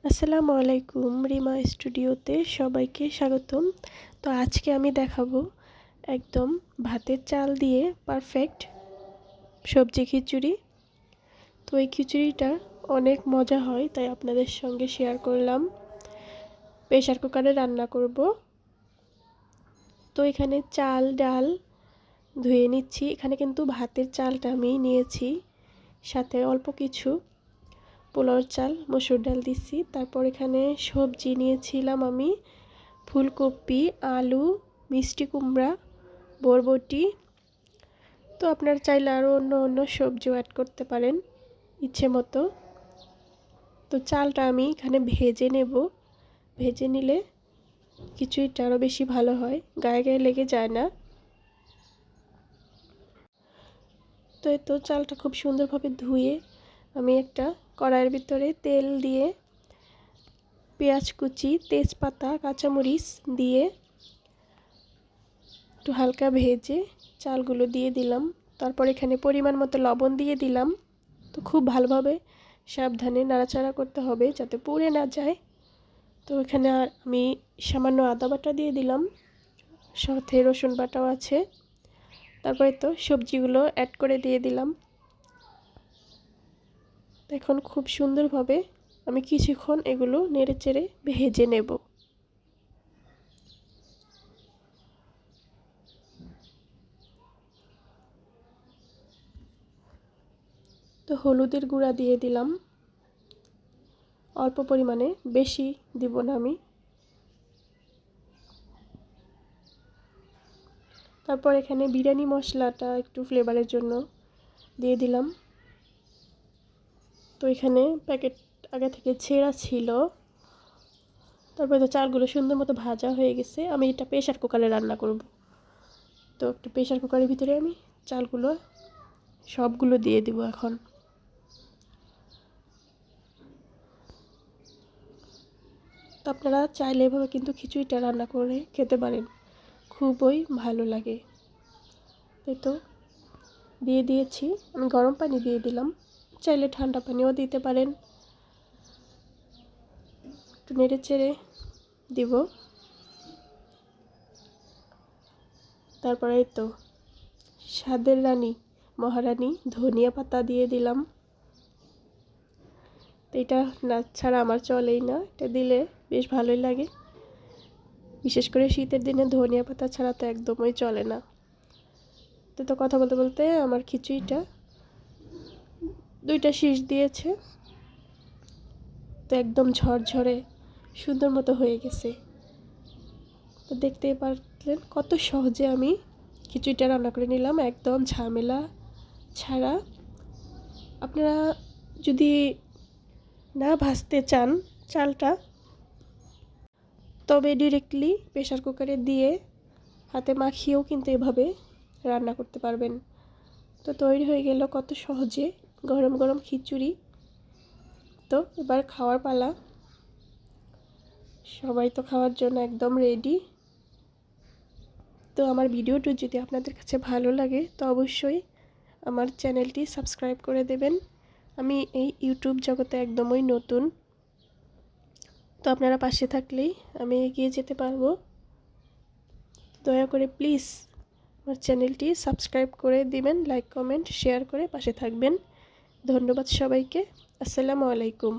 আসসালামু আলাইকুম রিমা স্টুডিওতে সবাইকে স্বাগতম। তো আজকে আমি দেখাবো একদম ভাতের চাল দিয়ে পারফেক্ট সবজি খিচুড়ি। তো এই খিচুড়িটা অনেক মজা হয়, তাই আপনাদের সঙ্গে শেয়ার করলাম। প্রেসার কুকারে রান্না করব। তো এখানে চাল ডাল ধুয়ে নিচ্ছি। এখানে কিন্তু ভাতের চালটা আমি নিয়েছি, সাথে অল্প কিছু পোলাওর চাল মসুর ডাল দিচ্ছি। তারপর এখানে সবজি নিয়েছিলাম আমি ফুলকপি, আলু, মিষ্টি কুমড়া, বরবটি। তো আপনারা চাইলে আরও অন্য সবজিও অ্যাড করতে পারেন ইচ্ছে মতো। তো চালটা আমি এখানে ভেজে নেব। ভেজে নিলে খিচুড়িটা আরও বেশি ভালো হয়, গায়ে গায়ে লেগে যায় না। তো এই তো চালটা খুব সুন্দরভাবে ধুয়ে আমি একটা কড়াইয়ের ভিতরে তেল দিয়ে পেঁয়াজ কুচি, তেজপাতা, কাঁচামরিচ দিয়ে একটু হালকা ভেজে চালগুলো দিয়ে দিলাম। তারপর এখানে পরিমাণ মতো লবণ দিয়ে দিলাম। তো খুব ভালোভাবে সাবধানে নাড়াচাড়া করতে হবে যাতে পুড়ে না যায়। তো এখানে আমি সামান্য আদা বাটা দিয়ে দিলাম, সাথে রসুন বাটাও আছে। তারপরে তো সবজিগুলো অ্যাড করে দিয়ে দিলাম। এখন খুব সুন্দরভাবে আমি কিছুক্ষণ এগুলো নেড়েচেড়ে ভেজে নেব। তো হলুদের গুঁড়া দিয়ে দিলাম অল্প পরিমাণে, বেশি দিব না আমি। তারপর এখানে বিরিয়ানি মশলাটা একটু ফ্লেভারের জন্য দিয়ে দিলাম। তো এখানে প্যাকেট আগে থেকে ছেঁড়া ছিল। তারপরে তো চালগুলো সুন্দর মতো ভাজা হয়ে গেছে। আমি এটা প্রেসার কুকারে রান্না করব। তো একটা প্রেসার কুকারের ভিতরে আমি চালগুলো সবগুলো দিয়ে দিব এখন। তো আপনারা চাইলে এভাবে কিন্তু খিচুড়িটা রান্না করে খেতে পারেন, খুবই ভালো লাগে। তাই তো দিয়ে দিয়েছি, আমি গরম পানি দিয়ে দিলাম, চাইলে ঠান্ডা পানিও দিতে পারেন। একটু নেড়ে চেড়ে দিব। তারপরে এই তো স্বাদের রানী মহারানী ধনিয়া পাতা দিয়ে দিলাম। তো এটা না ছাড়া আমার চলেই না, এটা দিলে বেশ ভালোই লাগে। বিশেষ করে শীতের দিনে ধনিয়া পাতা ছাড়া তো একদমই চলে না। তো কথা বলতে বলতে আমার খিচুড়িটা 2টা শীষ দিয়েছে। তো একদম ঝরঝরে সুন্দর মতো হয়ে গেছে। তো দেখতেই পারলেন কত সহজে আমি খিচুড়িটা রান্না করে নিলাম, একদম ঝামেলা ছাড়া। আপনারা যদি না ভাজতে চান চালটা, তবে ডিরেক্টলি প্রেসার কুকারে দিয়ে হাতে মাখিয়েও কিন্তু এভাবে রান্না করতে পারবেন। তো তৈরি হয়ে গেল কত সহজে গরম গরম খিচুড়ি। তো এবার খাওয়ার পালা। সবাই তো খাওয়ার জন্য একদম রেডি। তো আমার ভিডিওটি যদি আপনাদের কাছে ভালো লাগে তো অবশ্যই আমার চ্যানেলটি সাবস্ক্রাইব করে দেবেন। আমি এই ইউটিউব জগতে একদমই নতুন, তো আপনারা পাশে থাকলেই আমি এগিয়ে যেতে পারবো। দয়া করে প্লিজ আমার চ্যানেলটি সাবস্ক্রাইব করে দিবেন, লাইক কমেন্ট শেয়ার করে পাশে থাকবেন। ধন্যবাদ সবাইকে। আসসালামু আলাইকুম।